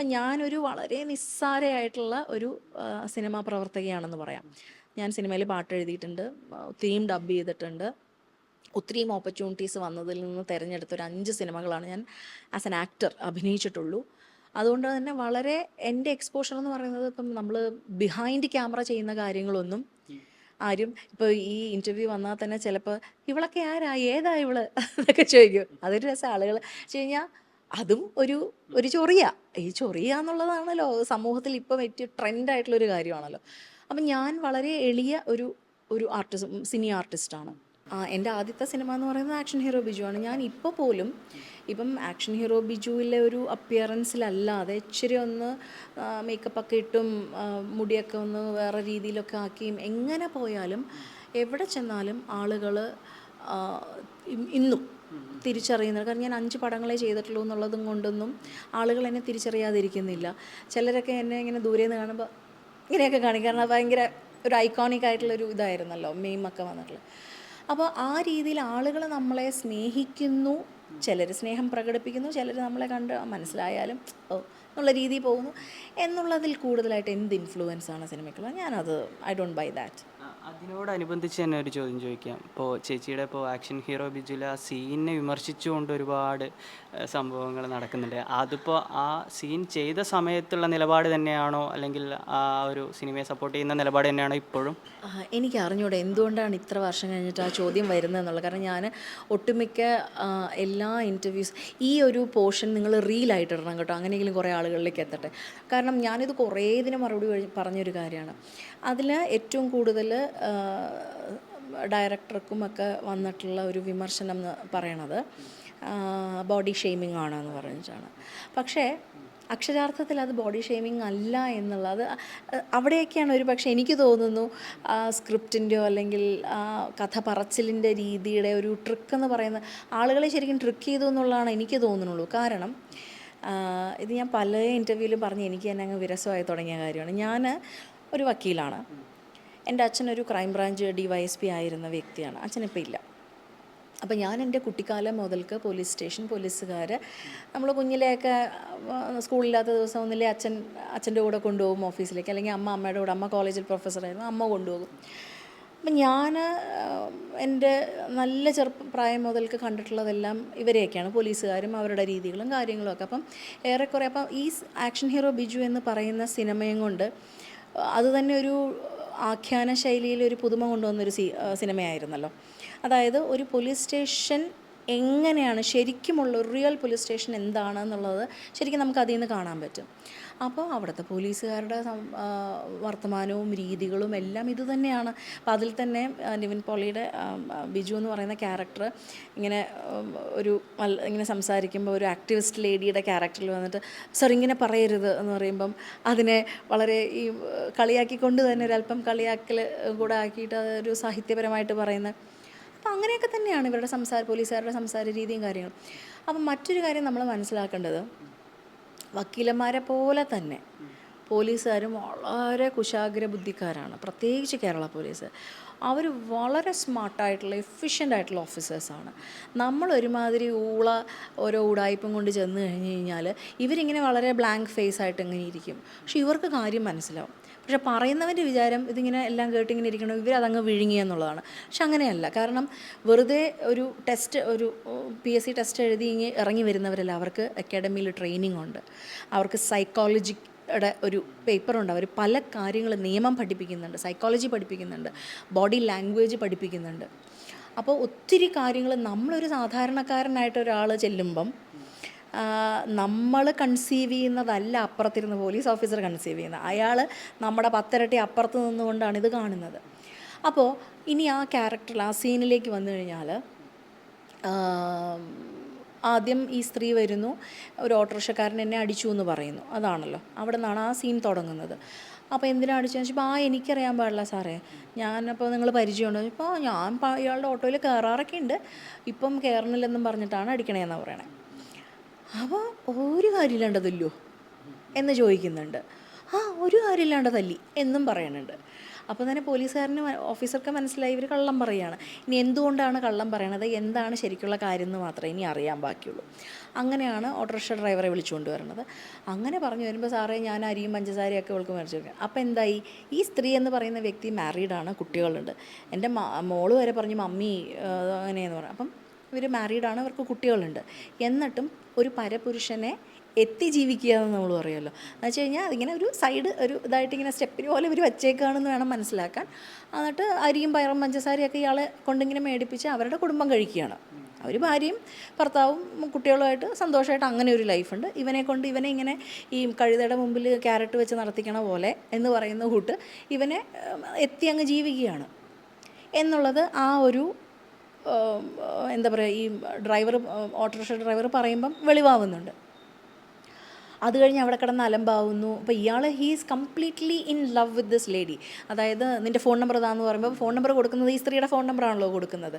അപ്പം ഞാനൊരു വളരെ നിസ്സാരയായിട്ടുള്ള ഒരു സിനിമാ പ്രവർത്തകയാണെന്ന് പറയാം. ഞാൻ സിനിമയിൽ പാട്ട് എഴുതിയിട്ടുണ്ട്, ഒത്തിരിയും ഡബ് ചെയ്തിട്ടുണ്ട്. ഒത്തിരിയും ഓപ്പർച്യൂണിറ്റീസ് വന്നതിൽ നിന്ന് തിരഞ്ഞെടുത്ത ഒരു 5 സിനിമകളാണ് ഞാൻ ആസ് എൻ ആക്ടർ അഭിനയിച്ചിട്ടുള്ളൂ. അതുകൊണ്ട് തന്നെ വളരെ എൻ്റെ എക്സ്പോഷർ എന്ന് പറയുന്നത് ഇപ്പം നമ്മൾ ബിഹൈൻഡ് ക്യാമറ ചെയ്യുന്ന കാര്യങ്ങളൊന്നും ആരും ഇപ്പോൾ ഈ ഇൻ്റർവ്യൂ വന്നാൽ തന്നെ ചിലപ്പോൾ ഇവളൊക്കെ ആരാ, ഏതാ ഇവള് എന്നൊക്കെ ചോദിക്കും. അതൊരു രസം ആളുകൾ വെച്ച് കഴിഞ്ഞാൽ അതും ഒരു ചൊറിയ. ഈ ചൊറിയ എന്നുള്ളതാണല്ലോ സമൂഹത്തിൽ ഇപ്പോൾ ഏറ്റവും ട്രെൻഡായിട്ടുള്ളൊരു കാര്യമാണല്ലോ. അപ്പം ഞാൻ വളരെ എളിയ ഒരു ഒരു ആർട്ടിസ്റ്റ്, സിനി ആർട്ടിസ്റ്റാണ്. എൻ്റെ ആദ്യത്തെ സിനിമ എന്ന് പറയുന്നത് ആക്ഷൻ ഹീറോ ബിജു ആണ്. ഞാൻ ഇപ്പോൾ പോലും ഇപ്പം ആക്ഷൻ ഹീറോ ബിജുവിലെ ഒരു അപ്പിയറൻസിലല്ലാതെ ഇച്ചിരി ഒന്ന് മേക്കപ്പൊക്കെ ഇട്ടും മുടിയൊക്കെ ഒന്ന് വേറെ രീതിയിലൊക്കെ ആക്കിയും എങ്ങനെ പോയാലും എവിടെ ചെന്നാലും ആളുകൾ ഇന്നും തിരിച്ചറിയുന്നത്. കാരണം ഞാൻ 5 പടങ്ങളെ ചെയ്തിട്ടുള്ളൂ എന്നുള്ളതും കൊണ്ടൊന്നും ആളുകൾ എന്നെ തിരിച്ചറിയാതിരിക്കുന്നില്ല. ചിലരൊക്കെ എന്നെ ഇങ്ങനെ ദൂരെ നിന്ന് കാണുമ്പോൾ ഇങ്ങനെയൊക്കെ കാണിക്കും. കാരണം ഭയങ്കര ഒരു ഐക്കോണിക് ആയിട്ടുള്ളൊരു ഇതായിരുന്നല്ലോ മെയിമൊക്കെ വന്നിട്ടുള്ളത്. അപ്പോൾ ആ രീതിയിൽ ആളുകൾ നമ്മളെ സ്നേഹിക്കുന്നു. ചിലർ സ്നേഹം പ്രകടിപ്പിക്കുന്നു, ചിലർ നമ്മളെ കണ്ട് മനസ്സിലായാലും ഓ എന്നുള്ള രീതിയിൽ പോകുന്നു. എന്നുള്ളതിൽ കൂടുതലായിട്ട് എന്ത് ഇൻഫ്ലുവൻസാണ് സിനിമയ്ക്കുള്ളത്? ഞാനത് ഐ ഡോണ്ട് ബൈ ദാറ്റ്. അതിനോടനുബന്ധിച്ച് തന്നെ ഒരു ചോദ്യം ചോദിക്കാം. ഇപ്പോൾ ചേച്ചിയുടെ ആക്ഷൻ ഹീറോ ബിജുവിലെ ആ സീനിനെ വിമർശിച്ചുകൊണ്ട് ഒരുപാട് സംഭവങ്ങൾ നടക്കുന്നുണ്ട്. അതിപ്പോൾ ആ സീൻ ചെയ്ത സമയത്തുള്ള നിലപാട് തന്നെയാണോ, അല്ലെങ്കിൽ ആ ഒരു സിനിമയെ സപ്പോർട്ട് ചെയ്യുന്ന നിലപാട് തന്നെയാണോ ഇപ്പോഴും? എനിക്ക് അറിഞ്ഞൂടെ എന്തുകൊണ്ടാണ് ഇത്ര വർഷം കഴിഞ്ഞിട്ട് ആ ചോദ്യം വരുന്നതെന്നുള്ളത്. കാരണം ഞാൻ ഒട്ടുമിക്ക എല്ലാ ഇൻ്റർവ്യൂസ് ഈ ഒരു പോർഷൻ നിങ്ങൾ റീലായിട്ട് ഇടണം കേട്ടോ, അങ്ങനെയെങ്കിലും കുറേ ആളുകളിലേക്ക് എത്തട്ടെ. കാരണം ഞാനിത് കുറേ ഇതിന് മറുപടി പറഞ്ഞൊരു കാര്യമാണ്. അതിൽ ഏറ്റവും കൂടുതൽ ഡയറക്ടർക്കുമൊക്കെ വന്നിട്ടുള്ള ഒരു വിമർശനം എന്ന് പറയണത് ബോഡി ഷെയ്മിങ് ആണെന്ന് പറഞ്ഞിട്ടാണ്. പക്ഷേ അക്ഷരാർത്ഥത്തിൽ അത് ബോഡി ഷെയ്മിങ് അല്ല എന്നുള്ളത് അവിടെയൊക്കെയാണ് ഒരു പക്ഷേ എനിക്ക് തോന്നുന്നു സ്ക്രിപ്റ്റിൻ്റെയോ അല്ലെങ്കിൽ കഥ പറച്ചിലിൻ്റെ രീതിയുടെ ഒരു ട്രിക്കെന്ന് പറയുന്നത് ആളുകളെ ശരിക്കും ട്രിക്ക് ചെയ്തു എന്നുള്ളതാണ് എനിക്ക് തോന്നുന്നുള്ളൂ. കാരണം ഇത് ഞാൻ പല ഇൻ്റർവ്യൂവിലും പറഞ്ഞ് എനിക്ക് തന്നെ അങ്ങ് വിരസമായി തുടങ്ങിയ കാര്യമാണ്. ഞാൻ ഒരു വക്കീലാണ്. എൻ്റെ അച്ഛനൊരു ക്രൈംബ്രാഞ്ച് DYSP ആയിരുന്ന വ്യക്തിയാണ്. അച്ഛനിപ്പോൾ ഇല്ല. അപ്പം ഞാൻ എൻ്റെ കുട്ടിക്കാലം മുതൽക്ക് പോലീസ് സ്റ്റേഷൻ, പോലീസുകാർ, നമ്മൾ കുഞ്ഞിലെയൊക്കെ സ്കൂളില്ലാത്ത ദിവസം ഒന്നില്ലേ അച്ഛൻ്റെ കൂടെ കൊണ്ടുപോകും ഓഫീസിലേക്ക്, അല്ലെങ്കിൽ അമ്മയുടെ കൂടെ, അമ്മ കോളേജിൽ പ്രൊഫസറായിരുന്നു, അമ്മ കൊണ്ടുപോകും. അപ്പം ഞാൻ എൻ്റെ നല്ല പ്രായം മുതൽക്ക് കണ്ടിട്ടുള്ളതെല്ലാം ഇവരെയൊക്കെയാണ്, പോലീസുകാരും അവരുടെ രീതികളും കാര്യങ്ങളുമൊക്കെ. അപ്പം ഏറെക്കുറെ അപ്പം ഈ ആക്ഷൻ ഹീറോ ബിജു എന്ന് പറയുന്ന സിനിമയും കൊണ്ട് അത് തന്നെ ഒരു ആഖ്യാന ശൈലിയിൽ ഒരു പുതുമ കൊണ്ടുവന്നൊരു സിനിമയായിരുന്നല്ലോ. അതായത് ഒരു പോലീസ് സ്റ്റേഷൻ എങ്ങനെയാണ് ശരിക്കുമുള്ള ഒരു റിയൽ പോലീസ് സ്റ്റേഷൻ എന്താണെന്നുള്ളത് ശരിക്കും നമുക്ക് അതിൽ നിന്ന് കാണാൻ പറ്റും. അപ്പോൾ അവിടുത്തെ പോലീസുകാരുടെ വർത്തമാനവും രീതികളും എല്ലാം ഇത് തന്നെയാണ്. അപ്പോൾ അതിൽ തന്നെ നിവിൻ പോളിയുടെ ബിജു എന്ന് പറയുന്ന ക്യാരക്ടർ ഇങ്ങനെ ഇങ്ങനെ സംസാരിക്കുമ്പോൾ ഒരു ആക്ടിവിസ്റ്റ് ലേഡിയുടെ ക്യാരക്ടറിൽ വന്നിട്ട് സർ ഇങ്ങനെ പറയരുത് എന്ന് പറയുമ്പം അതിനെ വളരെ ഈ കളിയാക്കിക്കൊണ്ട് തന്നെ ഒരല്പം കളിയാക്കൽ കൂടെ ആക്കിയിട്ട് അതൊരു സാഹിത്യപരമായിട്ട് പറയുന്ന. അപ്പം അങ്ങനെയൊക്കെ തന്നെയാണ് ഇവരുടെ പോലീസുകാരുടെ സംസാര രീതിയും കാര്യങ്ങളും. അപ്പം മറ്റൊരു കാര്യം നമ്മൾ മനസ്സിലാക്കേണ്ടത്, വക്കീലന്മാരെ പോലെ തന്നെ പോലീസുകാരും വളരെ കുശാഗ്ര ബുദ്ധിക്കാരാണ്. പ്രത്യേകിച്ച് കേരള പോലീസ് അവർ വളരെ സ്മാർട്ടായിട്ടുള്ള എഫിഷ്യൻ്റ് ആയിട്ടുള്ള ഓഫീസേഴ്സാണ്. നമ്മൾ ഒരുമാതിരി ഓരോ ഉടായ്പും കൊണ്ട് ചെന്ന് കഴിഞ്ഞ് കഴിഞ്ഞാൽ ഇവരിങ്ങനെ വളരെ ബ്ലാങ്ക് ഫേസ് ആയിട്ട് ഇങ്ങനെ ഇരിക്കും. പക്ഷെ ഇവർക്ക് കാര്യം മനസ്സിലാവും. പക്ഷെ പറയുന്നവൻ്റെ വിചാരം ഇതിങ്ങനെ എല്ലാം കേട്ടിങ്ങനെ ഇരിക്കണം, ഇവരതങ്ങ് വിഴുങ്ങിയെന്നുള്ളതാണ്. പക്ഷെ അങ്ങനെയല്ല. കാരണം വെറുതെ ഒരു PSC ടെസ്റ്റ് എഴുതി ഇറങ്ങി വരുന്നവരല്ല. അവർക്ക് അക്കാഡമിയിൽ ട്രെയിനിങ് ഉണ്ട്, അവർക്ക് സൈക്കോളജിയുടെ ഒരു പേപ്പറുണ്ട്, അവർ പല കാര്യങ്ങൾ നിയമം പഠിപ്പിക്കുന്നുണ്ട്, സൈക്കോളജി പഠിപ്പിക്കുന്നുണ്ട്, ബോഡി ലാംഗ്വേജ് പഠിപ്പിക്കുന്നുണ്ട്. അപ്പോൾ ഒത്തിരി കാര്യങ്ങൾ നമ്മളൊരു സാധാരണക്കാരനായിട്ട് ഒരാൾ ചെല്ലുമ്പം നമ്മൾ കൺസീവ് ചെയ്യുന്നതല്ല അപ്പുറത്തിരുന്ന് പോലീസ് ഓഫീസർ കൺസീവ് ചെയ്യുന്നത്. അയാൾ നമ്മുടെ 10 ഇരട്ടി അപ്പുറത്ത് നിന്നുകൊണ്ടാണ് ഇത് കാണുന്നത്. അപ്പോൾ ഇനി ആ ക്യാരക്ടറിൽ ആ സീനിലേക്ക് വന്നു കഴിഞ്ഞാൽ ആദ്യം ഈ സ്ത്രീ വരുന്നു, ഒരു ഓട്ടോറിക്ഷക്കാരൻ എന്നെ അടിച്ചു എന്ന് പറയുന്നു. അതാണല്ലോ അവിടെ നിന്നാണ് ആ സീൻ തുടങ്ങുന്നത്. അപ്പോൾ എന്തിനാണ് അടിച്ചതെന്ന് വെച്ചപ്പോൾ എനിക്കറിയാൻ പാടില്ല സാറേ, ഞാനപ്പോൾ നിങ്ങൾ പരിചയമുണ്ടോ? ഇപ്പോൾ ഞാൻ ഇയാളുടെ ഓട്ടോയിൽ കയറാറൊക്കെ ഉണ്ട്, ഇപ്പം കയറണില്ലെന്നും പറഞ്ഞിട്ടാണ് അടിക്കണേന്നാണ് പറയണേ. അപ്പോൾ ഒരു കാര്യമില്ലാണ്ടതല്ലോ എന്ന് ചോദിക്കുന്നുണ്ട്. ഒരു കാര്യമില്ലാണ്ട് തല്ലി എന്നും പറയുന്നുണ്ട്. അപ്പോൾ തന്നെ ഓഫീസർക്ക് മനസ്സിലായി ഇവർ കള്ളം പറയുകയാണ്. ഇനി എന്തുകൊണ്ടാണ് കള്ളം പറയണത്, എന്താണ് ശരിക്കുള്ള കാര്യം എന്ന് മാത്രമേ ഇനി അറിയാൻ ബാക്കിയുള്ളൂ. അങ്ങനെയാണ് ഓട്ടോറിക്ഷ ഡ്രൈവറെ വിളിച്ചുകൊണ്ട് വരുന്നത്. അങ്ങനെ പറഞ്ഞു വരുമ്പോൾ, സാറേ ഞാൻ അരിയും പഞ്ചസാരയൊക്കെ അവൾക്ക് മേടിച്ചു കൊടുക്കുക. അപ്പോൾ എന്തായി, ഈ സ്ത്രീ എന്ന് പറയുന്ന വ്യക്തി മാരീഡാണ്, കുട്ടികളുണ്ട്. എൻ്റെ മോള് വരെ പറഞ്ഞു മമ്മി അങ്ങനെയെന്ന് പറഞ്ഞു. അപ്പം ഇവർ മാരീഡാണ്, അവർക്ക് കുട്ടികളുണ്ട്. എന്നിട്ടും ഒരു പരപുരുഷനെ ജീവിക്കുക എന്ന് നമ്മൾ പറയുമല്ലോ. എന്ന് വെച്ച് കഴിഞ്ഞാൽ അതിങ്ങനെ ഒരു സൈഡ് ഒരു ഇതായിട്ട് ഇങ്ങനെ സ്റ്റെപ്പിന് പോലെ ഇവർ വച്ചേക്കാണെന്ന് വേണം മനസ്സിലാക്കാൻ. എന്നിട്ട് അരിയും പയറും പഞ്ചസാരയൊക്കെ ഇയാളെ കൊണ്ടിങ്ങനെ മേടിപ്പിച്ച് അവരുടെ കുടുംബം കഴിക്കുകയാണ്. അവർ ഭാര്യയും ഭർത്താവും കുട്ടികളുമായിട്ട് സന്തോഷമായിട്ട് അങ്ങനെ ഒരു ലൈഫുണ്ട്. ഇവനെ ഇങ്ങനെ ഈ കഴുതയുടെ മുമ്പിൽ ക്യാരറ്റ് വെച്ച് നടത്തിക്കണ പോലെ എന്ന് പറയുന്ന കൂട്ട് ഇവനെ അങ്ങ് ജീവിക്കുകയാണ് എന്നുള്ളത് ആ ഒരു എന്താ പറയുക, ഈ ഓട്ടോറിക്ഷ ഡ്രൈവർ പറയുമ്പം വെളിവാകുന്നുണ്ട്. അത് കഴിഞ്ഞ് അവിടെ കിടന്ന് അലമ്പാവുന്നു. അപ്പോൾ ഇയാൾ he's completely in love with this lady. അതായത് നിൻ്റെ ഫോൺ നമ്പർ ഇതാന്ന് പറയുമ്പോൾ ഫോൺ നമ്പർ കൊടുക്കുന്നത് ഈ സ്ത്രീയുടെ ഫോൺ നമ്പറാണല്ലോ കൊടുക്കുന്നത്.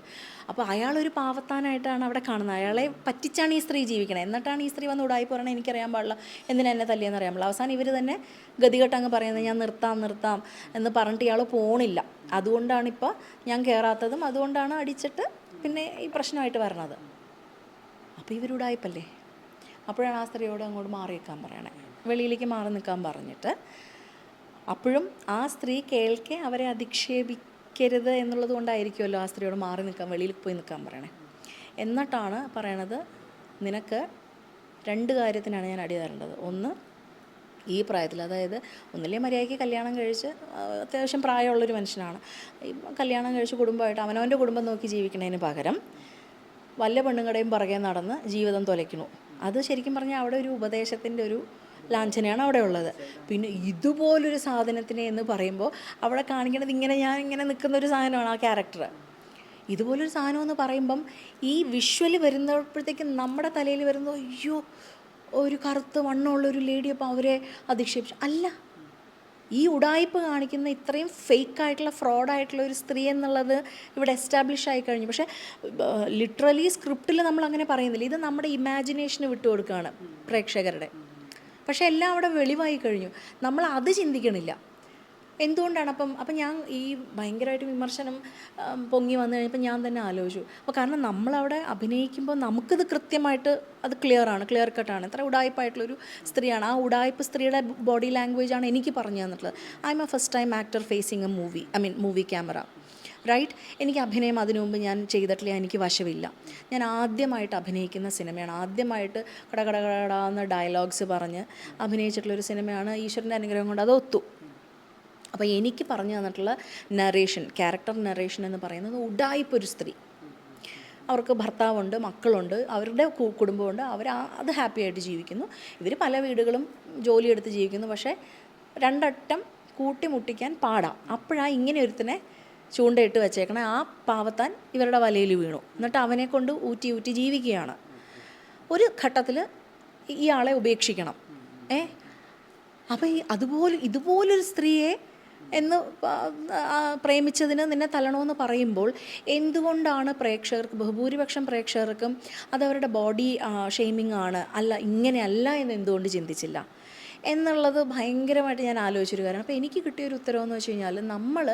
അപ്പോൾ അയാളൊരു പാവത്താനായിട്ടാണ് അവിടെ കാണുന്നത്. അയാളെ പറ്റിച്ചാണ് ഈ സ്ത്രീ ജീവിക്കണത്. എന്നിട്ടാണ് ഈ സ്ത്രീ വന്ന് ഉടായി പറയണത് എനിക്കറിയാൻ പാടില്ല, എന്തിനാ എന്നെ തല്ലിയെന്ന് അറിയാൻ പാടില്ല. അവസാനം ഇവർ തന്നെ ഗതികെട്ട് അങ്ങ് പറയുന്നത് ഞാൻ നിർത്താം എന്ന് പറഞ്ഞിട്ട് ഇയാൾ പോണില്ല. അതുകൊണ്ടാണിപ്പോൾ ഞാൻ കയറാത്തതും, അതുകൊണ്ടാണ് അടിച്ചിട്ട് പിന്നെ ഈ പ്രശ്നമായിട്ട് വരണത്. അപ്പോൾ ഇവരുടായിപ്പല്ലേ. അപ്പോഴാണ് ആ സ്ത്രീയോട് അങ്ങോട്ട് മാറി നിൽക്കാൻ പറയണേ, വെളിയിലേക്ക് മാറി നിൽക്കാൻ പറഞ്ഞിട്ട്. അപ്പോഴും ആ സ്ത്രീ കേൾക്കെ അവരെ അധിക്ഷേപിക്കരുത് എന്നുള്ളത് കൊണ്ടായിരിക്കുമല്ലോ ആ സ്ത്രീയോട് മാറി നിൽക്കാൻ, വെളിയിൽ പോയി നിൽക്കാൻ പറയണേ. എന്നിട്ടാണ് പറയണത്, നിനക്ക് 2 കാര്യത്തിനാണ് ഞാൻ അടി തരേണ്ടത്. ഒന്ന്, ഈ പ്രായത്തിൽ, അതായത് ഒന്നില്ലേ മര്യാദയ്ക്ക് കല്യാണം കഴിച്ച് അത്യാവശ്യം പ്രായമുള്ളൊരു മനുഷ്യനാണ്, കല്യാണം കഴിച്ച് കുടുംബമായിട്ട് അവനവൻ്റെ കുടുംബം നോക്കി ജീവിക്കുന്നതിന് പകരം വല്ല പെണ്ണുങ്ങളുടെയും പുറകെ നടന്ന് ജീവിതം തുലയ്ക്കണു. അത് ശരിക്കും പറഞ്ഞാൽ അവിടെ ഒരു ഉപദേശത്തിൻ്റെ ഒരു ലാഞ്ചനയാണ് അവിടെ ഉള്ളത്. പിന്നെ ഇതുപോലൊരു സാധനത്തിനെ എന്ന് പറയുമ്പോൾ അവിടെ കാണിക്കുന്നത് ഞാൻ ഇങ്ങനെ നിൽക്കുന്ന ഒരു സാധനമാണ് ആ ക്യാരക്ടർ. ഇതുപോലൊരു സാധനം എന്ന് പറയുമ്പം ഈ വിഷ്വൽ വരുന്നപ്പോഴത്തേക്കും നമ്മുടെ തലയിൽ വരുന്നത്, അയ്യോ ഒരു കറുത്ത് വണ്ണമുള്ളൊരു ലേഡി, അപ്പോൾ അവരെ അധിക്ഷേപിച്ചു. അല്ല, ഈ ഉടായ്പ കാണിക്കുന്ന ഇത്രയും ഫേക്കായിട്ടുള്ള ഫ്രോഡായിട്ടുള്ള ഒരു സ്ത്രീ എന്നുള്ളത് ഇവിടെ എസ്റ്റാബ്ലിഷ് ആയി കഴിഞ്ഞു. പക്ഷേ ലിറ്ററലി സ്ക്രിപ്റ്റിൽ നമ്മൾ അങ്ങനെ പറയുന്നില്ല. ഇത് നമ്മുടെ ഇമാജിനേഷന് വിട്ടുകൊടുക്കുകയാണ് പ്രേക്ഷകരുടെ. പക്ഷേ എല്ലാം അവിടെ വെളിവായി കഴിഞ്ഞു. നമ്മൾ അത് ചിന്തിക്കണില്ല. എന്തുകൊണ്ടാണ് അപ്പം ഞാൻ ഈ ഭയങ്കരമായിട്ട് വിമർശനം പൊങ്ങി വന്നു കഴിഞ്ഞപ്പോൾ ഞാൻ തന്നെ ആലോചിച്ചു. അപ്പോൾ കാരണം നമ്മളവിടെ അഭിനയിക്കുമ്പോൾ നമുക്കിത് കൃത്യമായിട്ട് അത് ക്ലിയർ കട്ടാണ്. ഇത്ര ഉടായ്പായിട്ടുള്ളൊരു സ്ത്രീയാണ്. ആ ഉടായ്പ് സ്ത്രീയുടെ ബോഡി ലാംഗ്വേജാണ് എനിക്ക് പറഞ്ഞു തന്നിട്ടുള്ളത്. I M a first time actor facing a movie camera, right. എനിക്ക് അഭിനയം അതിനു മുമ്പ് ഞാൻ ചെയ്തിട്ടില്ല, എനിക്ക് വശമില്ല. ഞാൻ ആദ്യമായിട്ട് അഭിനയിക്കുന്ന സിനിമയാണ്, ആദ്യമായിട്ട് കടകടകടാന്ന് ഡയലോഗ്സ് പറഞ്ഞ് അഭിനയിച്ചിട്ടുള്ളൊരു സിനിമയാണ്. ഈശ്വരൻ്റെ അനുഗ്രഹം കൊണ്ട് അത് ഒത്തു. അപ്പോൾ എനിക്ക് പറഞ്ഞു തന്നിട്ടുള്ള ക്യാരക്ടർ നറേഷൻ എന്ന് പറയുന്നത് ഉടായിപ്പൊരു സ്ത്രീ. അവർക്ക് ഭർത്താവുണ്ട്, മക്കളുണ്ട്, അവരുടെ കുടുംബമുണ്ട്, അത് ഹാപ്പി ആയിട്ട് ജീവിക്കുന്നു. ഇവർ പല വീടുകളും ജോലിയെടുത്ത് ജീവിക്കുന്നു. പക്ഷേ 2 അറ്റം കൂട്ടിമുട്ടിക്കാൻ പാടാം. അപ്പോഴാണ് ഇങ്ങനെ ഒരുത്തിനെ ചൂണ്ടയിട്ട് വെച്ചേക്കണേ. ആ പാവത്താൻ ഇവരുടെ വലയിൽ വീണു. എന്നിട്ട് അവനെ കൊണ്ട് ഊറ്റി ജീവിക്കുകയാണ്. ഒരു ഘട്ടത്തിൽ ഇയാളെ ഉപേക്ഷിക്കണം. അപ്പോൾ ഇതുപോലൊരു സ്ത്രീയെ എന്ന് പ്രേമിച്ചതിന് നിന്നെ തല്ലണമെന്ന് പറയുമ്പോൾ എന്തുകൊണ്ടാണ് ബഹുഭൂരിപക്ഷം പ്രേക്ഷകർക്കും അതവരുടെ ബോഡി ഷെയ്മിങ് ആണ്, അല്ല ഇങ്ങനെയല്ല എന്ന് എന്തുകൊണ്ട് ചിന്തിച്ചില്ല എന്നുള്ളത് ഭയങ്കരമായിട്ട് ഞാൻ ആലോചിച്ചൊരു കാര്യമാണ്. അപ്പോൾ എനിക്ക് കിട്ടിയൊരു ഉത്തരവെന്ന് വെച്ച് കഴിഞ്ഞാൽ, നമ്മൾ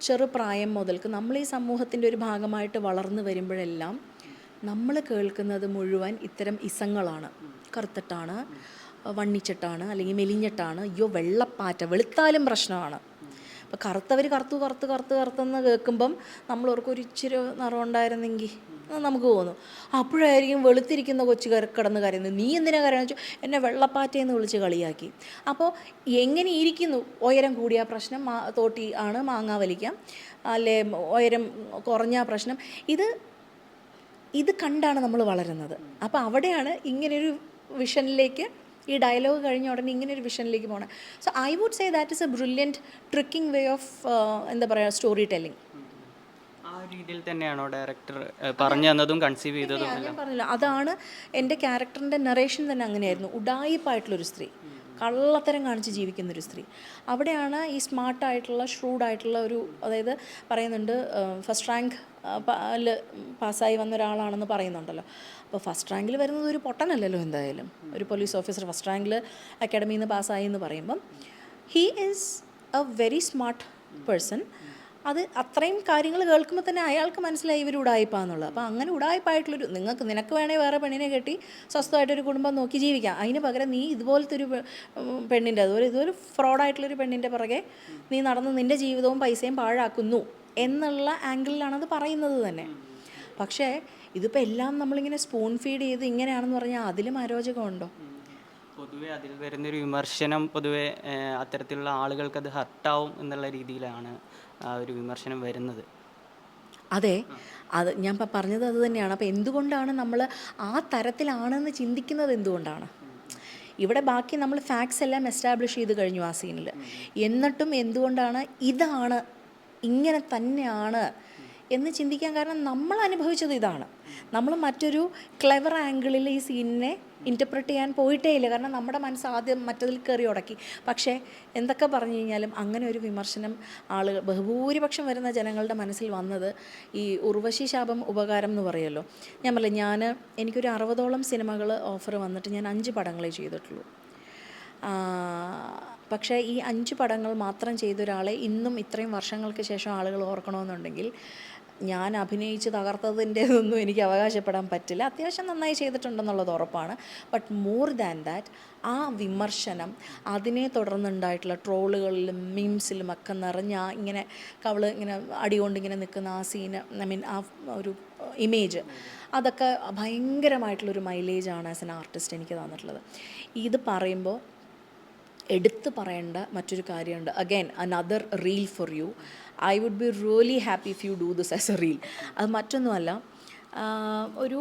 ചെറുപ്രായം മുതൽക്ക് നമ്മൾ ഈ സമൂഹത്തിൻ്റെ ഒരു ഭാഗമായിട്ട് വളർന്നു വരുമ്പോഴെല്ലാം നമ്മൾ കേൾക്കുന്നത് മുഴുവൻ ഇത്തരം ഇസങ്ങളാണ്. കറുത്തിട്ടാണ്, വണ്ണിച്ചിട്ടാണ്, അല്ലെങ്കിൽ മെലിഞ്ഞിട്ടാണ്, അയ്യോ വെള്ളപ്പാറ്റ, വെളുത്താലും പ്രശ്നമാണ്. അപ്പോൾ കറുത്തെന്ന് കേൾക്കുമ്പം നമ്മളവർക്ക് ഒരു ഇച്ചിരി നിറം ഉണ്ടായിരുന്നെങ്കിൽ നമുക്ക് തോന്നും. അപ്പോഴായിരിക്കും വെളുത്തിരിക്കുന്ന കൊച്ചു കിടന്ന് കരയുന്നത്. നീ എന്തിനാ കരയെന്ന് വെച്ചാൽ എന്നെ വെള്ളപ്പാറ്റയെന്ന് വിളിച്ച് കളിയാക്കി. അപ്പോൾ എങ്ങനെ ഇരിക്കുന്നു, ഉയരം കൂടിയ പ്രശ്നം, തോട്ടി ആണ് മാങ്ങ വലിക്കാം, അല്ലേ ഉയരം കുറഞ്ഞ പ്രശ്നം, ഇത് കണ്ടാണ് നമ്മൾ വളരുന്നത്. അപ്പോൾ അവിടെയാണ് ഇങ്ങനൊരു വിഷനിലേക്ക്, ഈ ഡയലോഗ് കഴിഞ്ഞ ഉടനെ ഇങ്ങനൊരു വിഷനിലേക്ക് പോകണം. So I would say that is a brilliant tricking way of എന്താ പറയുക, സ്റ്റോറി ടെല്ലിംഗ്. ആ രീതിയിൽ തന്നെയാണോ ഡയറക്ടർ പറഞ്ഞു തന്നതും കൺസീവ് ചെയ്തതും? ഞാൻ പറഞ്ഞില്ല, അതാണ് എൻ്റെ ക്യാരക്ടറിൻ്റെ നറേഷൻ തന്നെ അങ്ങനെയായിരുന്നു. ഉഡായിപ്പായിട്ടുള്ളൊരു സ്ത്രീ, കള്ളത്തരം കാണിച്ച് ജീവിക്കുന്നൊരു സ്ത്രീ. അവിടെയാണ് ഈ സ്മാർട്ടായിട്ടുള്ള ഷ്രൂഡായിട്ടുള്ള ഒരു, അതായത് പറയുന്നുണ്ട് ഫസ്റ്റ് റാങ്ക് പാസ്സായി വന്ന ഒരാളാണെന്ന് പറയുന്നുണ്ടല്ലോ. അപ്പോൾ ഫസ്റ്റ് റാങ്കിൽ വരുന്നത് ഒരു പൊട്ടനല്ലല്ലോ. എന്തായാലും ഒരു പോലീസ് ഓഫീസർ ഫസ്റ്റ് റാങ്കിൽ അക്കാഡമിയിൽ നിന്ന് പാസ്സായി എന്ന് പറയുമ്പം he is A very smart person അത് അത്രയും കാര്യങ്ങൾ കേൾക്കുമ്പോൾ തന്നെ അയാൾക്ക് മനസ്സിലായി ഇവർ ഉടായിപ്പാന്നുള്ളത്. അപ്പോൾ അങ്ങനെ ഉടായിപ്പായിട്ടുള്ളൊരു നിനക്ക് വേണേൽ വേറെ പെണ്ണിനെ കെട്ടി സ്വസ്ഥമായിട്ടൊരു കുടുംബം നോക്കി ജീവിക്കാം. അതിന് പകരം നീ ഇതുപോലത്തെ ഒരു പെണ്ണിൻ്റെ അതുപോലെ ഇതുപോലെ ഫ്രോഡായിട്ടുള്ളൊരു പെണ്ണിൻ്റെ പുറകെ നീ നടന്ന് നിൻ്റെ ജീവിതവും പൈസയും പാഴാക്കുന്നു എന്നുള്ള ആംഗിളിലാണത് പറയുന്നത് തന്നെ. പക്ഷേ ഇതിപ്പോൾ എല്ലാം നമ്മളിങ്ങനെ സ്പൂൺ ഫീഡ് ചെയ്ത് ഇങ്ങനെയാണെന്ന് പറഞ്ഞാൽ അതിലും അരോചകമുണ്ടോ? പൊതുവെ അതിൽ വരുന്നൊരു വിമർശനം പൊതുവെ അത്തരത്തിലുള്ള ആളുകൾക്ക് അത് ഹർട്ടാവും എന്നുള്ള രീതിയിലാണ് ആ ഒരു വിമർശനം വരുന്നത്. അതെ, അത് ഞാൻ ഇപ്പം പറഞ്ഞത് അത് തന്നെയാണ്. അപ്പോൾ എന്തുകൊണ്ടാണ് നമ്മൾ ആ തരത്തിലാണെന്ന് ചിന്തിക്കുന്നത്? എന്തുകൊണ്ടാണ്? ഇവിടെ ബാക്കി നമ്മൾ ഫാക്ട്സ് എല്ലാം എസ്റ്റാബ്ലിഷ് ചെയ്ത് കഴിഞ്ഞു ആ സീനിൽ. എന്നിട്ടും എന്തുകൊണ്ടാണ് ഇതാണ് ഇങ്ങനെ തന്നെയാണ് എന്ന് ചിന്തിക്കാൻ കാരണം നമ്മൾ അനുഭവിച്ചത് ഇതാണ്. നമ്മൾ മറ്റൊരു ക്ലെവർ ആംഗിളിൽ ഈ സീനിനെ ഇൻ്റർപ്രറ്റ് ചെയ്യാൻ പോയിട്ടേ ഇല്ല. കാരണം നമ്മുടെ മനസ്സ് ആദ്യം മറ്റതിൽ കയറി ഉടക്കി. പക്ഷേ എന്തൊക്കെ പറഞ്ഞു കഴിഞ്ഞാലും അങ്ങനെ ഒരു വിമർശനം ആളുകൾ ബഹുഭൂരിപക്ഷം വരുന്ന ജനങ്ങളുടെ മനസ്സിൽ വന്നത് ഈ ഉർവശി ശാപം ഉപകാരം എന്ന് പറയുമല്ലോ. ഞാൻ പറഞ്ഞില്ല, എനിക്കൊരു 60ഓളം സിനിമകൾ ഓഫർ വന്നിട്ട് ഞാൻ 5 പടങ്ങളെ ചെയ്തിട്ടുള്ളൂ. പക്ഷേ ഈ 5 പടങ്ങൾ മാത്രം ചെയ്ത ഒരാളെ ഇന്നും ഇത്രയും വർഷങ്ങൾക്ക് ശേഷം ആളുകൾ ഓർക്കണമെന്നുണ്ടെങ്കിൽ ഞാൻ അഭിനയിച്ച് തകർത്തതിൻ്റെതൊന്നും എനിക്ക് അവകാശപ്പെടാൻ പറ്റില്ല. അത്യാവശ്യം നന്നായി ചെയ്തിട്ടുണ്ടെന്നുള്ളത് ഉറപ്പാണ്. ബട്ട് മോർ ദാൻ ദാറ്റ് ആ വിമർശനം, അതിനെ തുടർന്നുണ്ടായിട്ടുള്ള ട്രോളുകളിലും മീംസിലും ഒക്കെ നിറഞ്ഞ ഇങ്ങനെ കവള് ഇങ്ങനെ അടികൊണ്ട് ഇങ്ങനെ നിൽക്കുന്ന ആ സീന്, ആ ഒരു ഇമേജ്, അതൊക്കെ ഭയങ്കരമായിട്ടുള്ളൊരു മൈലേജാണ് ആസ് എൻ ആർട്ടിസ്റ്റ് എനിക്ക് തന്നിട്ടുള്ളത്. ഇത് പറയുമ്പോൾ എടുത്തു പറയേണ്ട മറ്റൊരു കാര്യമുണ്ട്. Again another reel for you. I would be really happy if you do this as a reel. അത് മറ്റൊന്നുമല്ല, ഒരു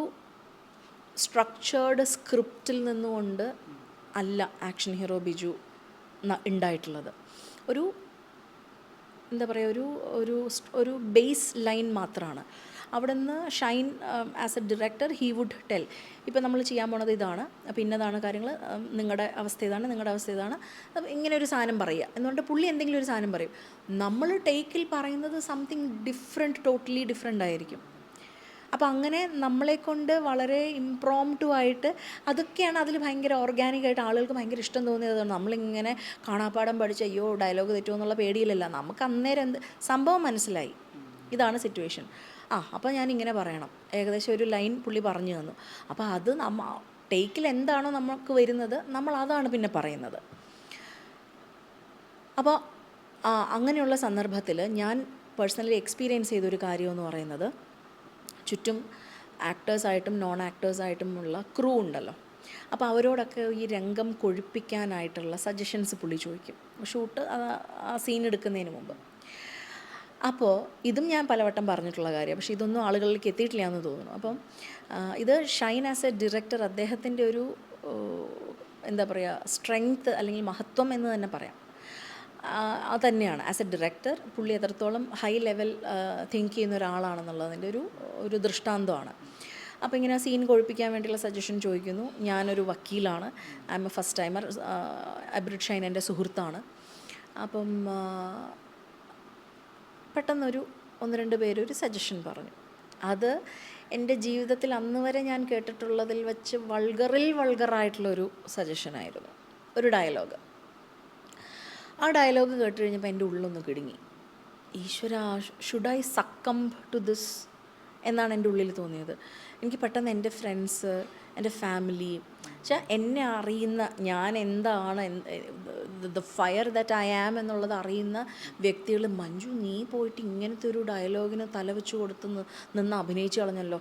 സ്ട്രക്ചേർഡ് സ്ക്രിപ്റ്റിൽ നിന്നുകൊണ്ട് അല്ല ആക്ഷൻ ഹീറോ ബിജു ഉണ്ടായിട്ടുള്ളത്. ഒരു എന്താ പറയുക, ഒരു ബേസ് ലൈൻ മാത്രമാണ്. അവിടെ നിന്ന് Shine as a director he would tell, ഇപ്പം നമ്മൾ ചെയ്യാൻ പോണത് ഇതാണ്, അപ്പോൾ ഇന്നതാണ് കാര്യങ്ങൾ, നിങ്ങളുടെ അവസ്ഥ ഇതാണ്, നിങ്ങളുടെ അവസ്ഥ ഇതാണ്, ഇങ്ങനെ ഒരു സാധനം പറയുക എന്നുകൊണ്ട് പുള്ളി എന്തെങ്കിലും ഒരു സാധനം പറയും. നമ്മൾ ടേക്കിൽ പറയുന്നത് സംതിങ് ഡിഫറെൻറ്റ്, ടോട്ടലി ഡിഫറെൻ്റ് ആയിരിക്കും. അപ്പോൾ അങ്ങനെ നമ്മളെക്കൊണ്ട് വളരെ ഇംപ്രോംപ്റ്റു ആയിട്ട്, അതൊക്കെയാണ് അതിൽ ഭയങ്കര ഓർഗാനിക്കായിട്ട് ആളുകൾക്ക് ഭയങ്കര ഇഷ്ടം തോന്നിയത്. നമ്മളിങ്ങനെ കാണാപ്പാടം പഠിച്ച് അയ്യോ ഡയലോഗ് തെറ്റുമോ എന്നുള്ള പേടിയിലല്ല, നമുക്ക് അന്നേരം സംഭവം മനസ്സിലായി, ഇതാണ് സിറ്റുവേഷൻ. അപ്പോൾ ഞാനിങ്ങനെ പറയണം, ഏകദേശം ഒരു ലൈൻ പുള്ളി പറഞ്ഞു തന്നു. അപ്പോൾ അത് ടേക്കിൽ എന്താണോ നമുക്ക് വരുന്നത് നമ്മൾ അതാണ് പിന്നെ പറയുന്നത്. അപ്പോൾ അങ്ങനെയുള്ള സന്ദർഭത്തിൽ ഞാൻ പേഴ്സണലി എക്സ്പീരിയൻസ് ചെയ്തൊരു കാര്യമെന്ന് പറയുന്നത്, ചുറ്റും ആക്ടേഴ്സായിട്ടും നോൺ ആക്ടേഴ്സായിട്ടുമുള്ള ക്രൂ ഉണ്ടല്ലോ. അപ്പോൾ അവരോടൊക്കെ ഈ രംഗം കൊഴുപ്പിക്കാനായിട്ടുള്ള സജഷൻസ് പുള്ളി ചോദിക്കും, ഷൂട്ട് ആ സീൻ എടുക്കുന്നതിന് മുമ്പ്. അപ്പോൾ ഇതും ഞാൻ പലവട്ടം പറഞ്ഞിട്ടുള്ള കാര്യം, പക്ഷേ ഇതൊന്നും ആളുകളിലേക്ക് എത്തിയിട്ടില്ല എന്ന് തോന്നുന്നു. അപ്പം ഇത് ഷൈൻ ആസ് എ ഡയറക്ടർ, അദ്ദേഹത്തിൻ്റെ ഒരു എന്താ പറയുക സ്ട്രെങ്ത്ത് അല്ലെങ്കിൽ മഹത്വം എന്ന് തന്നെ പറയാം. അതുതന്നെയാണ് ആസ് എ ഡയറക്ടർ പുള്ളി എത്രത്തോളം ഹൈ ലെവൽ തിങ്ക് ചെയ്യുന്ന ഒരാളാണെന്നുള്ളതിൻ്റെ ഒരു ദൃഷ്ടാന്തമാണ്. അപ്പോൾ ഇങ്ങനെ സീൻ കൊഴിപ്പിക്കാൻ വേണ്ടിയുള്ള സജഷൻ ചോദിക്കുന്നു. ഞാനൊരു വക്കീലാണ്, I M a first timer. Abrid Shine എൻ്റെ സുഹൃത്താണ്. അപ്പം പെട്ടെന്നൊരു 1-2 പേര് ഒരു സജഷൻ പറഞ്ഞു. അത് എൻ്റെ ജീവിതത്തിൽ അന്ന് വരെ ഞാൻ കേട്ടിട്ടുള്ളതിൽ വെച്ച് വൾഗറായിട്ടുള്ളൊരു സജഷനായിരുന്നു. ഒരു ഡയലോഗ്. ആ ഡയലോഗ് കേട്ട് കഴിഞ്ഞപ്പോൾ എൻ്റെ ഉള്ളൊന്ന് കിടുങ്ങി. ഈശ്വര, ഷുഡ് ഐ സക്കംബ് ടു ദിസ് എന്നാണ് എൻ്റെ ഉള്ളിൽ തോന്നിയത്. എനിക്ക് പെട്ടെന്ന് എൻ്റെ ഫ്രണ്ട്സ്, എൻ്റെ ഫാമിലി, പക്ഷേ എന്നെ അറിയുന്ന, ഞാൻ എന്താണ്, the fire that I am എന്നുള്ളത് അറിയുന്ന വ്യക്തികൾ, മഞ്ജു നീ പോയിട്ട് ഇങ്ങനത്തെ ഒരു ഡയലോഗിന് തലവെച്ച് കൊടുത്ത് നിന്ന് അഭിനയിച്ച് കളഞ്ഞല്ലോ,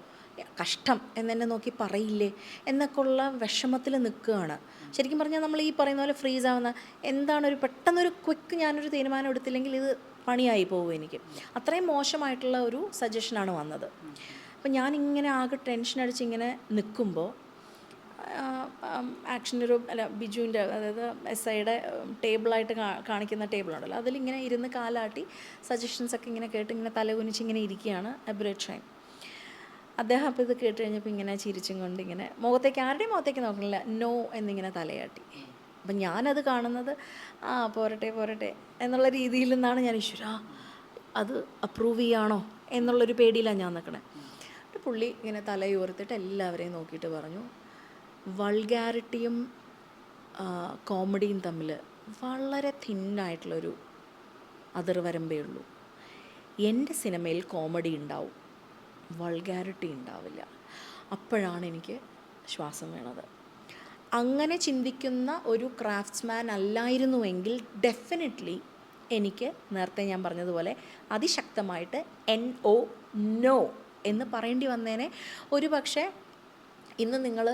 കഷ്ടം എന്നെന്നെ നോക്കി പറയില്ലേ എന്നൊക്കെ ഉള്ള വിഷമത്തിൽ നിൽക്കുകയാണ്. ശരിക്കും പറഞ്ഞാൽ നമ്മൾ ഈ പറയുന്ന പോലെ ഫ്രീസ് ആവുന്ന, എന്താണ് ഒരു പെട്ടെന്നൊരു ക്വിക്ക് ഞാനൊരു തീരുമാനം എടുത്തില്ലെങ്കിൽ ഇത് പണിയായി പോകും എനിക്ക്. അത്രയും മോശമായിട്ടുള്ള ഒരു സജഷനാണ് വന്നത്. അപ്പം ഞാനിങ്ങനെ ആകെ ടെൻഷൻ അടിച്ച് ഇങ്ങനെ നിൽക്കുമ്പോൾ ആക്ഷനൊരു ബിജുവിൻ്റെ, അതായത് SIയുടെ ടേബിളായിട്ട് കാണിക്കുന്ന ടേബിളുണ്ടല്ലോ, അതിലിങ്ങനെ ഇരുന്ന് കാലാട്ടി സജഷൻസൊക്കെ ഇങ്ങനെ കേട്ട് ഇങ്ങനെ തലകുനിച്ച് ഇങ്ങനെ ഇരിക്കുകയാണ് അബ്രിഡ് ഷൈൻ. അദ്ദേഹം അപ്പോൾ ഇത് കേട്ട് കഴിഞ്ഞപ്പോൾ ഇങ്ങനെ ചിരിച്ചും കൊണ്ട് ഇങ്ങനെ ആരുടെയും മുഖത്തേക്ക് നോക്കണില്ല, നോ എന്നിങ്ങനെ തലയാട്ടി. അപ്പം ഞാനത് കാണുന്നത് പോരട്ടെ എന്നുള്ള രീതിയിൽ നിന്നാണ് ഞാൻ, ഈശ്വര അത് അപ്രൂവ് ചെയ്യാണോ എന്നുള്ളൊരു പേടിയിലാണ് ഞാൻ നിൽക്കണേ. പുള്ളി ഇങ്ങനെ തലയുയർത്തിയിട്ട് എല്ലാവരെയും നോക്കിയിട്ട് പറഞ്ഞു, വൾഗാരിറ്റിയും കോമഡിയും തമ്മിൽ വളരെ തിന്നായിട്ടുള്ളൊരു അതിർവരമ്പേ ഉള്ളൂ. എൻ്റെ സിനിമയിൽ കോമഡി ഉണ്ടാവും, വൾഗാരിറ്റി ഉണ്ടാവില്ല. അപ്പോഴാണ് എനിക്ക് ശ്വാസം വീണത്. അങ്ങനെ ചിന്തിക്കുന്ന ഒരു ക്രാഫ്റ്റ്സ്മാൻ അല്ലായിരുന്നുവെങ്കിൽ ഡെഫിനറ്റ്ലി എനിക്ക് നേരത്തെ ഞാൻ പറഞ്ഞതുപോലെ അതിശക്തമായിട്ട് NO നോ എന്ന് പറയേണ്ടി വന്നേനെ. ഒരു പക്ഷേ ഇന്ന് നിങ്ങൾ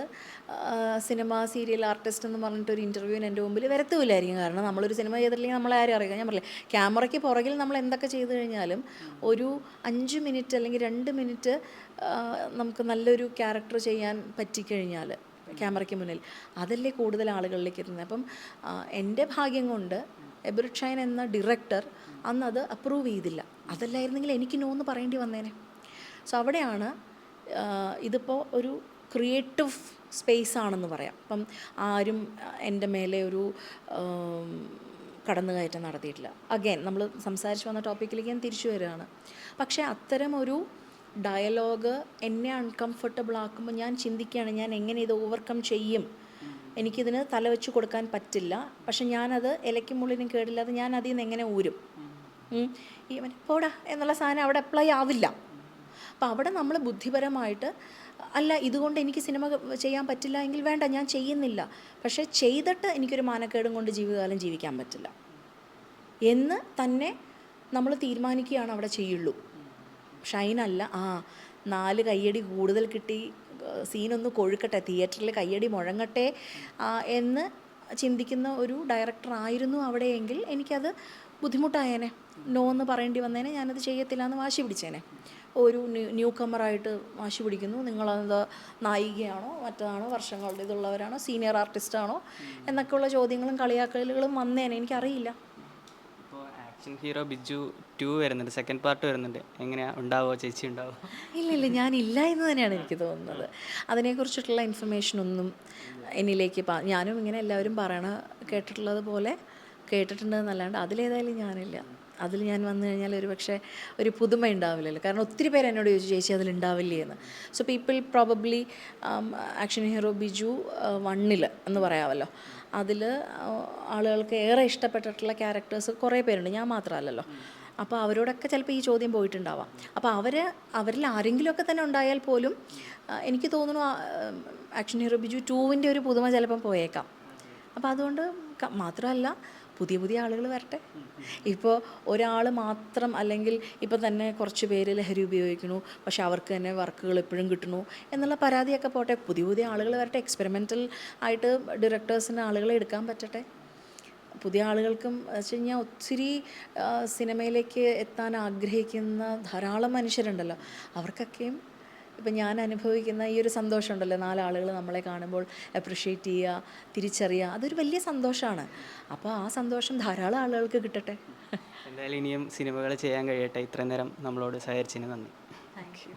സിനിമ സീരിയൽ ആർട്ടിസ്റ്റ് എന്ന് പറഞ്ഞിട്ടൊരു ഇൻ്റർവ്യൂവിന് എൻ്റെ മുമ്പിൽ വരത്തുമില്ലായിരിക്കും. കാരണം നമ്മളൊരു സിനിമ ചെയ്തിട്ടില്ലെങ്കിൽ നമ്മളെ ആരും അറിയുക. ഞാൻ പറഞ്ഞില്ലേ, ക്യാമറയ്ക്ക് പുറകിൽ നമ്മൾ എന്തൊക്കെ ചെയ്തു കഴിഞ്ഞാലും ഒരു 5 മിനിറ്റ് അല്ലെങ്കിൽ 2 മിനിറ്റ് നമുക്ക് നല്ലൊരു ക്യാരക്ടർ ചെയ്യാൻ പറ്റിക്കഴിഞ്ഞാൽ ക്യാമറയ്ക്ക് മുന്നിൽ അതല്ലേ കൂടുതൽ ആളുകളിലേക്ക് എത്തുന്നത്. അപ്പം എൻ്റെ ഭാഗ്യം കൊണ്ട് എബിറിഡ് ഷൈൻ എന്ന ഡയറക്ടർ അന്നത് അപ്രൂവ് ചെയ്തില്ല. അതല്ലായിരുന്നെങ്കിൽ എനിക്ക് നോ എന്ന് പറയേണ്ടി വന്നേനെ. സോ അവിടെയാണ് ഇതിപ്പോൾ ഒരു ക്രിയേറ്റീവ് സ്പേസ് ആണെന്ന് പറയാം. അപ്പം ആരും എൻ്റെ മേലെ ഒരു കടന്നുകയറ്റം നടത്തിയിട്ടില്ല. അഗൈൻ നമ്മൾ സംസാരിച്ച് വന്ന ടോപ്പിക്കിലേക്ക് ഞാൻ തിരിച്ചു വരികയാണ്. പക്ഷേ അത്തരം ഒരു ഡയലോഗ് എന്നെ അൺകംഫർട്ടബിൾ ആക്കുമ്പോൾ ഞാൻ ചിന്തിക്കുകയാണ്, ഞാൻ എങ്ങനെ ഇത് ഓവർകം ചെയ്യും. എനിക്കിതിന് തല വെച്ച് കൊടുക്കാൻ പറ്റില്ല. പക്ഷെ ഞാനത് ഇലയ്ക്കും മുള്ളിനും കേടില്ലാതെ ഞാൻ അതിൽ നിന്ന് എങ്ങനെ ഊരും. ഈ പോടാ എന്നുള്ള സാധനം അവിടെ അപ്ലൈ ആവില്ല. അപ്പം അവിടെ നമ്മൾ ബുദ്ധിപരമായിട്ട് അല്ല, ഇതുകൊണ്ട് എനിക്ക് സിനിമ ചെയ്യാൻ പറ്റില്ല എങ്കിൽ വേണ്ട, ഞാൻ ചെയ്യുന്നില്ല. പക്ഷേ ചെയ്തിട്ട് എനിക്കൊരു മാനക്കേടും കൊണ്ട് ജീവിതകാലം ജീവിക്കാൻ പറ്റില്ല എന്ന് തന്നെ നമ്മൾ തീരുമാനിക്കുകയാണ് അവിടെ ചെയ്യുള്ളൂ. ഷൈനല്ല 4 കയ്യടി കൂടുതൽ കിട്ടി, സീനൊന്ന് കൊഴുക്കട്ടെ, തിയേറ്ററിൽ കയ്യടി മുഴങ്ങട്ടെ എന്ന് ചിന്തിക്കുന്ന ഒരു ഡയറക്ടർ ആയിരുന്നു അവിടെയെങ്കിൽ എനിക്കത് ബുദ്ധിമുട്ടായേനെ. നോ എന്ന് പറയേണ്ടി വന്നേനെ. ഞാനത് ചെയ്യത്തില്ല എന്ന് വാശി പിടിച്ചേനെ. ഒരു ന്യൂ കമ്മറായിട്ട് വാശി പിടിക്കുന്നു, നിങ്ങളത് നായികയാണോ മറ്റതാണോ വർഷങ്ങളുടെ ഇതുള്ളവരാണോ സീനിയർ ആർട്ടിസ്റ്റാണോ എന്നൊക്കെയുള്ള ചോദ്യങ്ങളും കളിയാക്കലുകളും വന്നേനെ. എനിക്കറിയില്ല. ഇപ്പോൾ ആക്ഷൻ ഹീറോ ബിജു 2 വരുന്നുണ്ട്, സെക്കൻഡ് പാർട്ട് വരുന്നുണ്ട്. എങ്ങനെയാണ് ഉണ്ടാവുമോ? ചേച്ചി ഉണ്ടാവുമോ? ഇല്ല, ഞാനില്ല എന്ന് തന്നെയാണ് എനിക്ക് തോന്നുന്നത്. അതിനെക്കുറിച്ചിട്ടുള്ള ഇൻഫർമേഷനൊന്നും എന്നിലേക്ക് ഞാനും ഇങ്ങനെ എല്ലാവരും കേട്ടിട്ടുള്ളത് പോലെ കേട്ടിട്ടുണ്ടെന്നല്ലാണ്ട് അതിലേതായാലും ഞാനില്ല. അതിൽ ഞാൻ വന്നു കഴിഞ്ഞാൽ ഒരു പക്ഷേ ഒരു പുതുമ ഉണ്ടാവില്ലല്ലോ. കാരണം ഒത്തിരി പേര് എന്നോട് ചോദിച്ചു, ചേച്ചി അതിലുണ്ടാവില്ലേ എന്ന്. So people probably action hero Biju 1 എന്ന് പറയാമല്ലോ, അതിൽ ആളുകൾക്ക് ഏറെ ഇഷ്ടപ്പെട്ടിട്ടുള്ള ക്യാരക്ടേഴ്സ് കുറേ പേരുണ്ട്, ഞാൻ മാത്രമല്ലല്ലോ. അപ്പോൾ അവരോടൊക്കെ ചിലപ്പോൾ ഈ ചോദ്യം പോയിട്ടുണ്ടാവാം. അപ്പോൾ അവരിൽ ആരെങ്കിലുമൊക്കെ തന്നെ ഉണ്ടായാൽ പോലും എനിക്ക് തോന്നുന്നു ആക്ഷൻ ഹീറോ ബിജു 2 ഒരു പുതുമ ചിലപ്പം പോയേക്കാം. അപ്പോൾ അതുകൊണ്ട് മാത്രമല്ല, പുതിയ ആളുകൾ വരട്ടെ. ഇപ്പോൾ ഒരാൾ മാത്രം, അല്ലെങ്കിൽ ഇപ്പോൾ തന്നെ കുറച്ച് പേര് ലഹരി ഉപയോഗിക്കുന്നു, പക്ഷെ അവർക്ക് തന്നെ വർക്കുകൾ എപ്പോഴും കിട്ടുന്നു എന്നുള്ള പരാതിയൊക്കെ പോട്ടെ. പുതിയ ആളുകൾ വരട്ടെ. എക്സ്പെരിമെൻ്റൽ ആയിട്ട് ഡയറക്ടേഴ്സിന് ആളുകളെ എടുക്കാൻ പറ്റട്ടെ. പുതിയ ആളുകൾക്കും വെച്ച് കഴിഞ്ഞാൽ ഒത്തിരി സിനിമയിലേക്ക് എത്താൻ ആഗ്രഹിക്കുന്ന ധാരാളം മനുഷ്യരുണ്ടല്ലോ. അവർക്കൊക്കെയും ഇപ്പം ഞാൻ അനുഭവിക്കുന്ന ഈ ഒരു സന്തോഷമുണ്ടല്ലോ, 4 ആളുകൾ നമ്മളെ കാണുമ്പോൾ അപ്രിഷ്യേറ്റ് ചെയ്യുക, തിരിച്ചറിയുക, അതൊരു വലിയ സന്തോഷമാണ്. അപ്പോൾ ആ സന്തോഷം ധാരാളം ആളുകൾക്ക് കിട്ടട്ടെ. എന്തായാലും ഇനിയും സിനിമകൾ ചെയ്യാൻ കഴിയട്ടെ. ഇത്രയും നേരം നമ്മളോട് സഹകരിച്ചതിന് നന്ദി. Thank you.